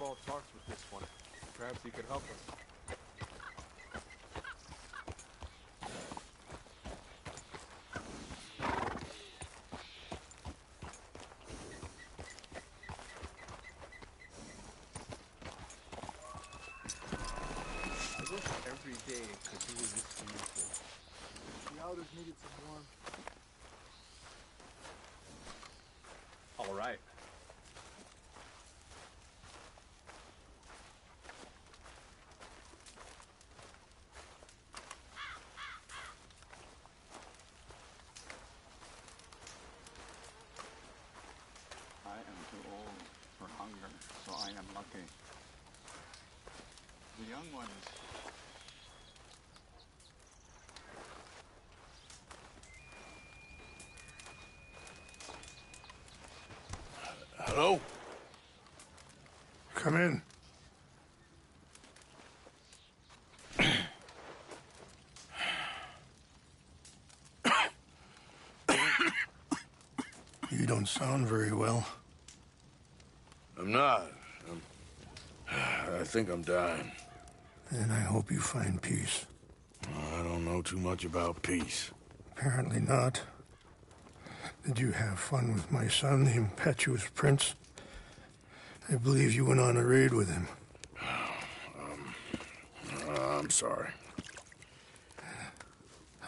all talks with this one. Perhaps he could help us. I wish every day could be this beautiful. The outers needed some warmth. All right. I am too old for hunger, so I am lucky. The young ones. Hello? Come in. You don't sound very well. I'm not. I think I'm dying. And I hope you find peace. I don't know too much about peace. Apparently not. Did you have fun with my son, the impetuous prince? I believe you went on a raid with him. I'm sorry.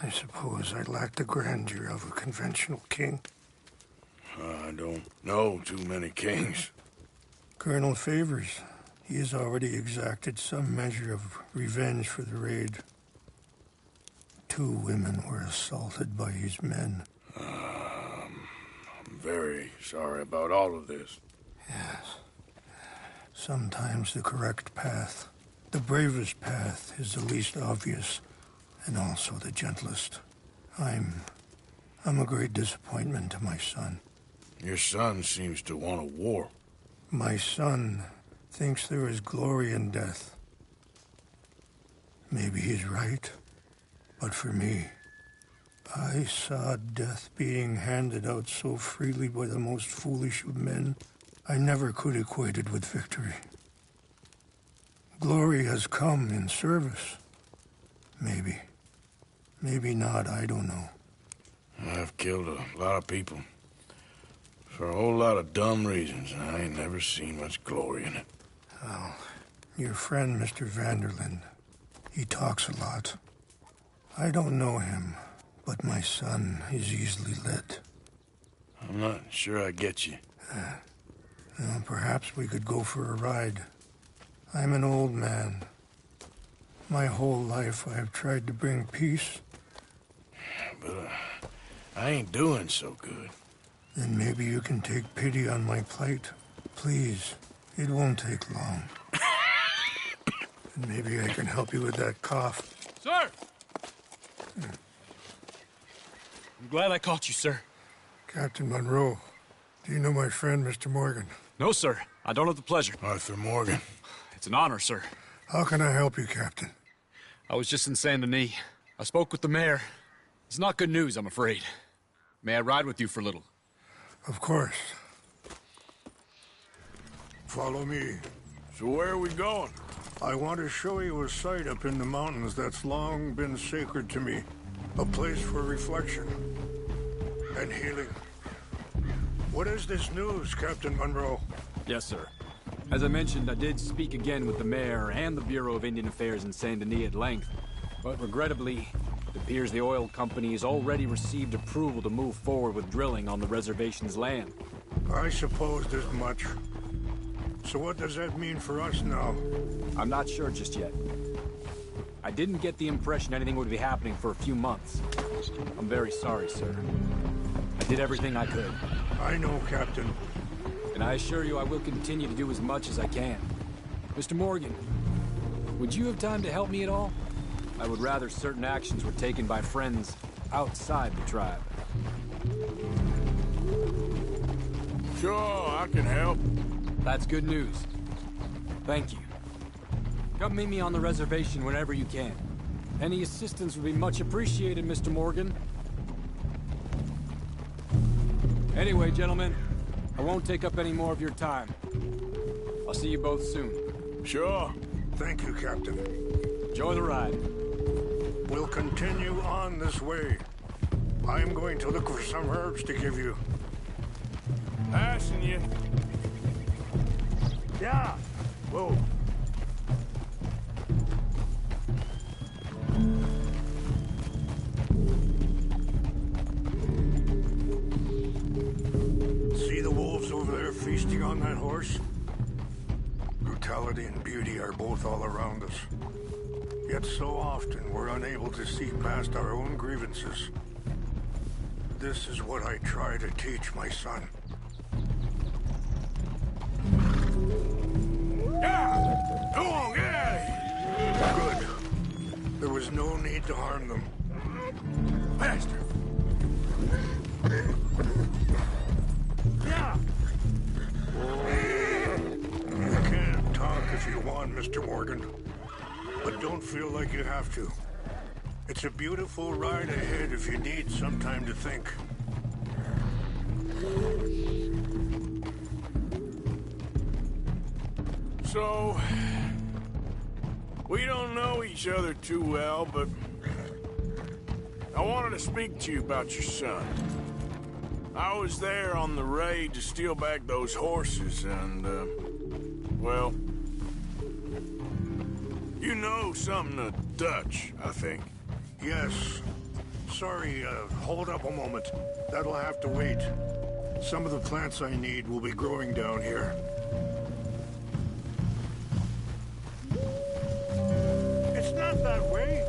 I suppose I lack the grandeur of a conventional king. I don't know too many kings. Colonel Favors, he has already exacted some measure of revenge for the raid. 2 women were assaulted by his men. I'm very sorry about all of this. Yes. Sometimes the correct path, the bravest path, is the least obvious, and also the gentlest. I'm a great disappointment to my son. Your son seems to want a war. My son thinks there is glory in death. Maybe he's right, but for me, I saw death being handed out so freely by the most foolish of men, I never could equate it with victory. Glory has come in service. Maybe. Maybe not, I don't know. I've killed a lot of people. For a whole lot of dumb reasons, and I ain't never seen much glory in it. Well, your friend, Mr. Vanderlyn, he talks a lot. I don't know him, but my son is easily led. I'm not sure I get you. Well, perhaps we could go for a ride. I'm an old man. My whole life I have tried to bring peace. But I ain't doing so good. Then maybe you can take pity on my plight. Please, it won't take long. And maybe I can help you with that cough. Sir! I'm glad I caught you, sir. Captain Monroe, do you know my friend, Mr. Morgan? No, sir. I don't have the pleasure. Arthur Morgan. It's an honor, sir. How can I help you, Captain? I was just in Saint Denis. I spoke with the mayor. It's not good news, I'm afraid. May I ride with you for a little? Of course. Follow me. So where are we going? I want to show you a site up in the mountains that's long been sacred to me. A place for reflection and healing. What is this news, Captain Monroe? Yes, sir. As I mentioned, I did speak again with the mayor and the Bureau of Indian Affairs in Saint Denis at length. But regrettably, it appears the oil company has already received approval to move forward with drilling on the reservation's land. I supposed as much. So what does that mean for us now? I'm not sure just yet. I didn't get the impression anything would be happening for a few months. I'm very sorry, sir. I did everything I could. I know, Captain. And I assure you I will continue to do as much as I can. Mr. Morgan, would you have time to help me at all? I would rather certain actions were taken by friends outside the tribe. Sure, I can help. That's good news. Thank you. Come meet me on the reservation whenever you can. Any assistance would be much appreciated, Mr. Morgan. Anyway, gentlemen, I won't take up any more of your time. I'll I'll see you both soon. Sure. Thank you, Captain. Enjoy the ride. We'll continue on this way. I'm going to look for some herbs to give you. Passing you. Yeah. Whoa. See the wolves over there feasting on that horse? Brutality and beauty are both all around us. Yet so often we're unable to see past our own grievances. This is what I try to teach my son. Yeah! Go on, get out of here! Good. There was no need to harm them. Faster! Yeah! You can talk if you want, Mr. Morgan. But don't feel like you have to. It's a beautiful ride ahead if you need some time to think. So, we don't know each other too well, but I wanted to speak to you about your son. I was there on the raid to steal back those horses, and, well, you know something of Dutch, I think. Yes. Sorry, hold up a moment. That'll have to wait. Some of the plants I need will be growing down here. It's not that way.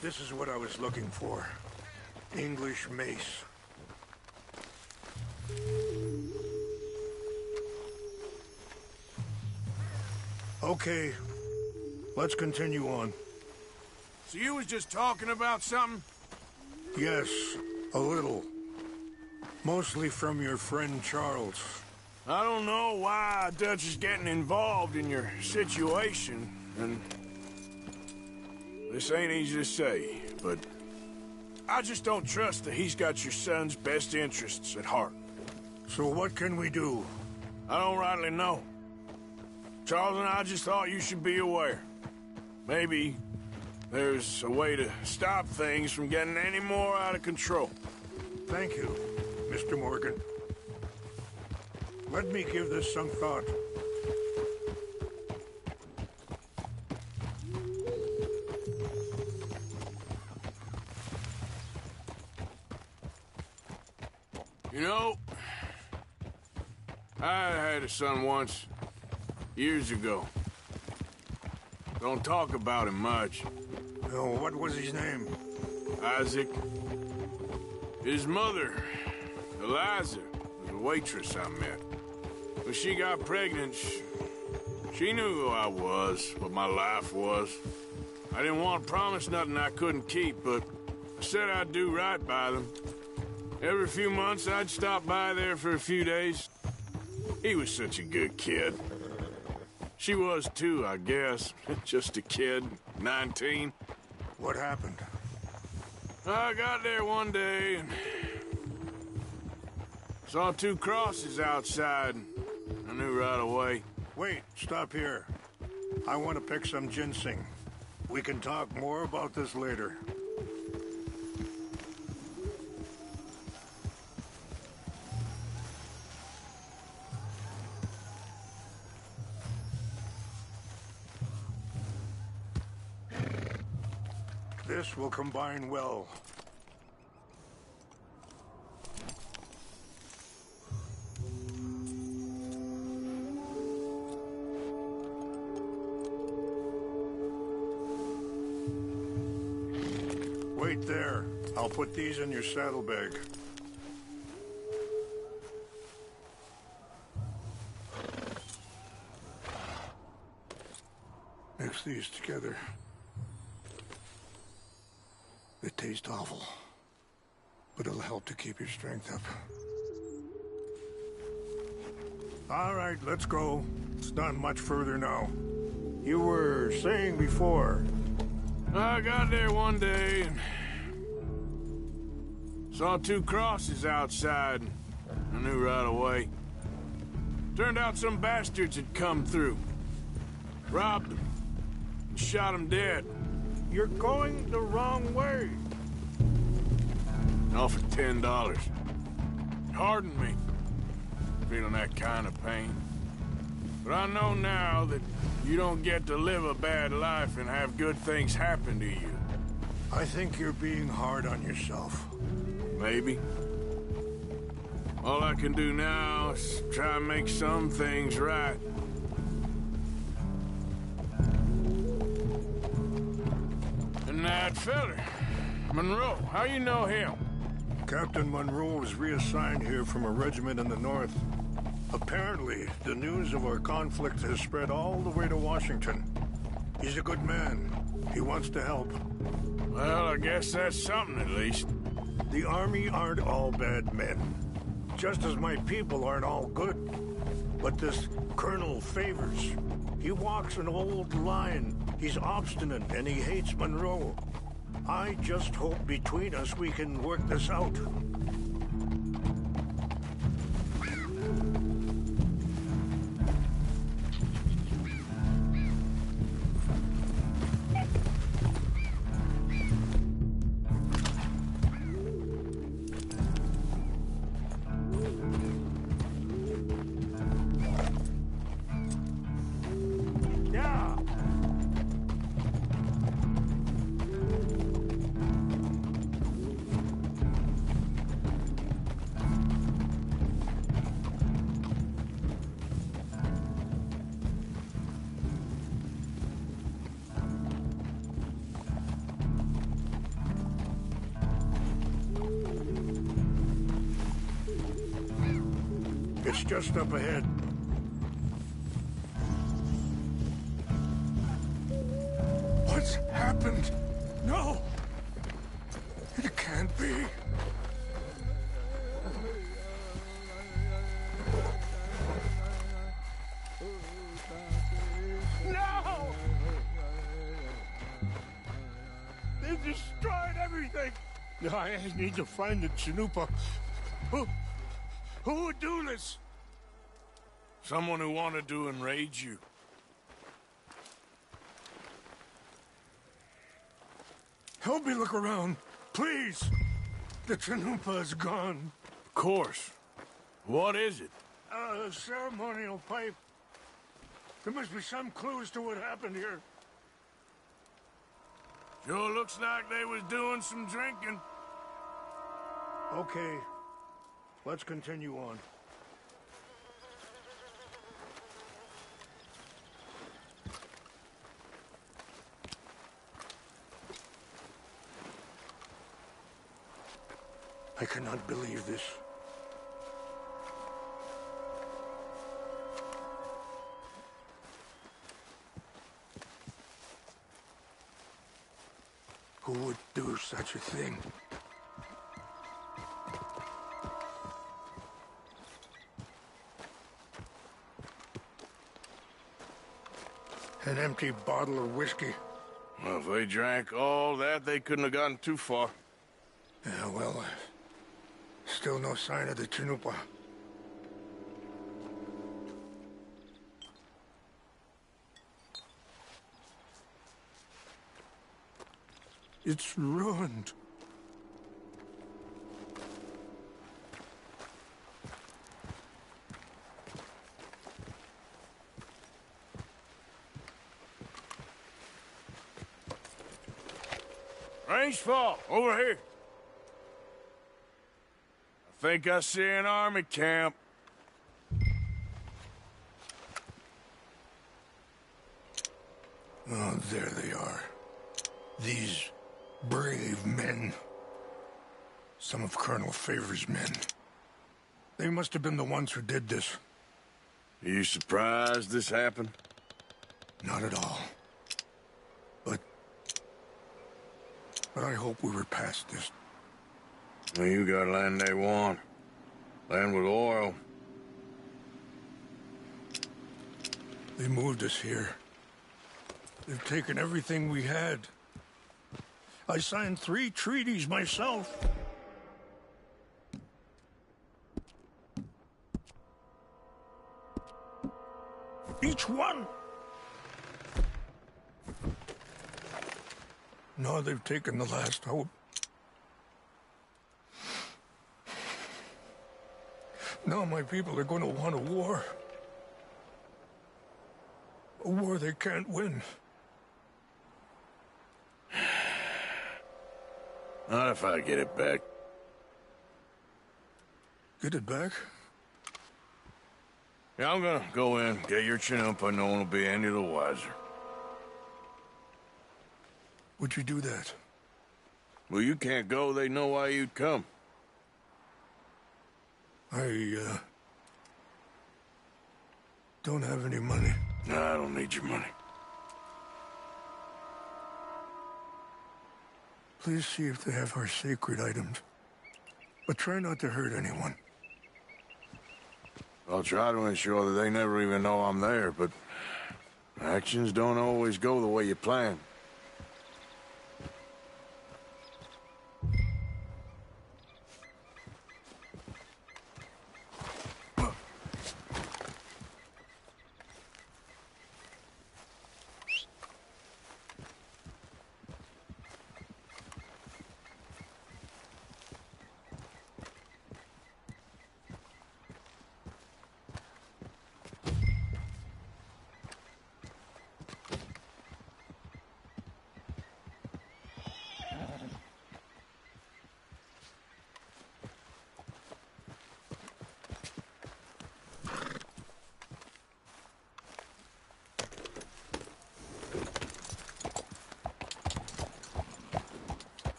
This is what I was looking for. English mace. Okay, let's continue on. So you was just talking about something? Yes, a little. Mostly from your friend Charles. I don't know why Dutch is getting involved in your situation, and this ain't easy to say, but I just don't trust that he's got your son's best interests at heart. So what can we do? I don't rightly know. Charles and I just thought you should be aware. Maybe there's a way to stop things from getting any more out of control. Thank you, Mr. Morgan. Let me give this some thought. You know, I had a son once, years ago. Don't talk about him much. Oh, what was his name? Isaac. His mother, Eliza, was a waitress I met. When she got pregnant, she knew who I was, what my life was. I didn't want to promise nothing I couldn't keep, but I said I'd do right by them. Every few months, I'd stop by there for a few days. He was such a good kid. She was too, I guess. Just a kid, 19. What happened? I got there one day and saw two crosses outside. I knew right away. Wait, stop here. I want to pick some ginseng. We can talk more about this later. This will combine well. Wait there. I'll put these in your saddlebag. Mix these together. It tastes awful, but it'll help to keep your strength up. All right, let's go. It's not much further now. You were saying before... I got there one day and saw 2 crosses outside. I knew right away. Turned out some bastards had come through. Robbed them. And shot them dead. You're going the wrong way. Offered $10. Hardened me. Feeling that kind of pain. But I know now that you don't get to live a bad life and have good things happen to you. I think you're being hard on yourself. Maybe. All I can do now is try and make some things right. And that feller, Monroe, how you know him? Captain Monroe was reassigned here from a regiment in the north. Apparently, the news of our conflict has spread all the way to Washington. He's a good man. He wants to help. Well, I guess that's something at least. The Army aren't all bad men. Just as my people aren't all good. But this Colonel Favors, he walks an old line. He's obstinate and he hates Monroe. I just hope between us we can work this out. It's just up ahead. What's happened? No! It can't be. No! They destroyed everything! I need to find the Chanupa. Who would do this? Someone who wanted to enrage you. Help me look around, please. The Chanupa is gone. Of course. What is it? A ceremonial pipe. There must be some clues to what happened here. Sure looks like they was doing some drinking. Okay. Let's continue on. I cannot believe this. Who would do such a thing? An empty bottle of whiskey. Well, if they drank all that, they couldn't have gotten too far. Yeah, well, still no sign of the Chanupa. It's ruined. Range fall, over here. I think I see an army camp. Oh, there they are. These brave men. Some of Colonel Favors' men. They must have been the ones who did this. Are you surprised this happened? Not at all. But but I hope we were past this. Well, you got land they want. Land with oil. They moved us here. They've taken everything we had. I signed 3 treaties myself. Each one. Now they've taken the last hope. Now my people are going to want a war. A war they can't win. Not if I get it back. Get it back? Yeah, I'm gonna go in, get your Chinook, but no one will be any the wiser. Would you do that? Well, you can't go, they know why you'd come. I, don't have any money. No, I don't need your money. Please see if they have our sacred items. But try not to hurt anyone. I'll try to ensure that they never even know I'm there, but actions don't always go the way you plan.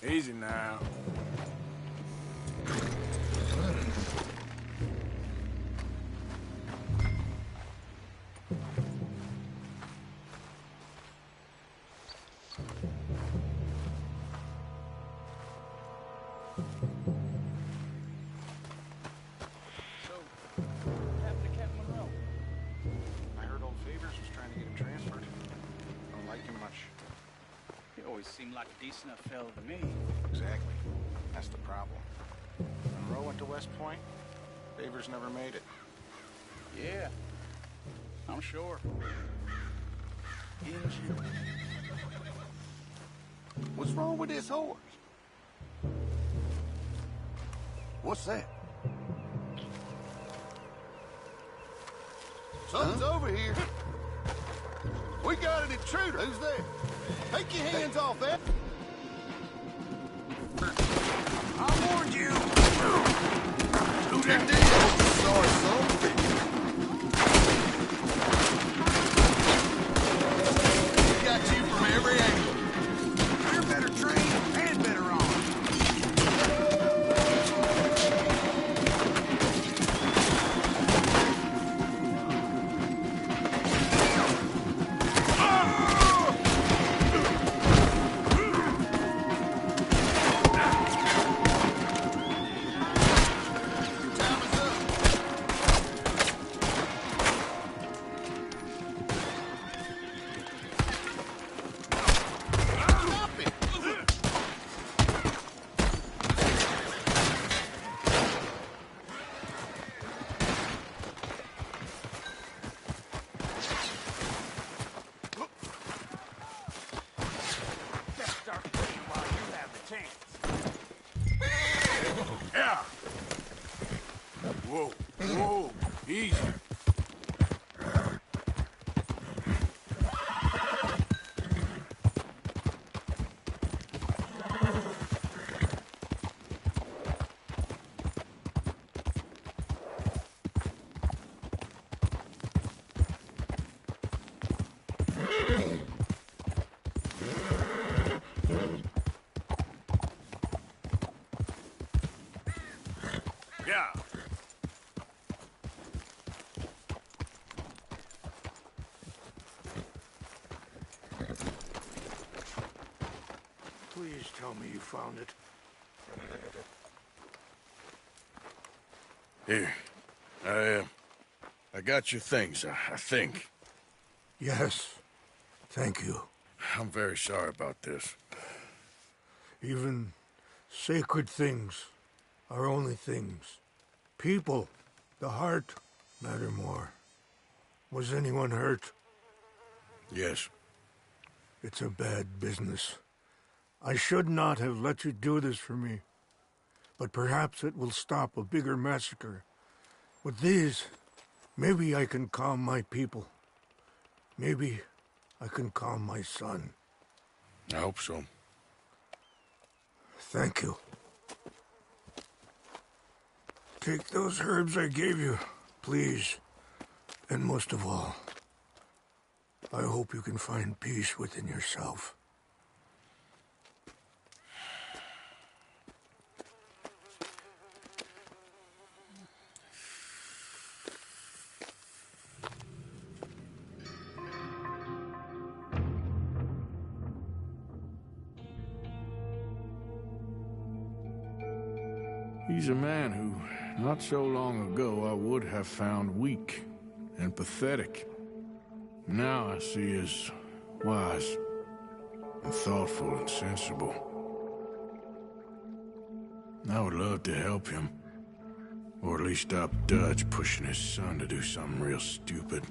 Easy now. I heard old Favors was trying to get him transferred. Don't like him much. He always seemed like a decent enough fellow to me. Exactly. That's the problem. Monroe went to West Point. Favors never made it. Yeah, I'm sure. What's wrong with this horse? What's that? Something's over here. We got an intruder. Who's there? Take your hands off that. I warned you. Who that did? Sorry, son. Got you from every angle. You're better trained and better armed. Whoa, whoa, easy. Yeah. Please tell me you found it. Here. I got your things, I think. Yes. Thank you. I'm very sorry about this. Even sacred things are only things. People, the heart, matter more. Was anyone hurt? Yes. It's a bad business. I should not have let you do this for me. But perhaps it will stop a bigger massacre. With these, maybe I can calm my people. Maybe I can calm my son. I hope so. Thank you. Take those herbs I gave you, please. And most of all, I hope you can find peace within yourself. He's a man who, not so long ago, I would have found weak and pathetic. Now I see as wise and thoughtful and sensible. I would love to help him, or at least stop Dutch pushing his son to do something real stupid.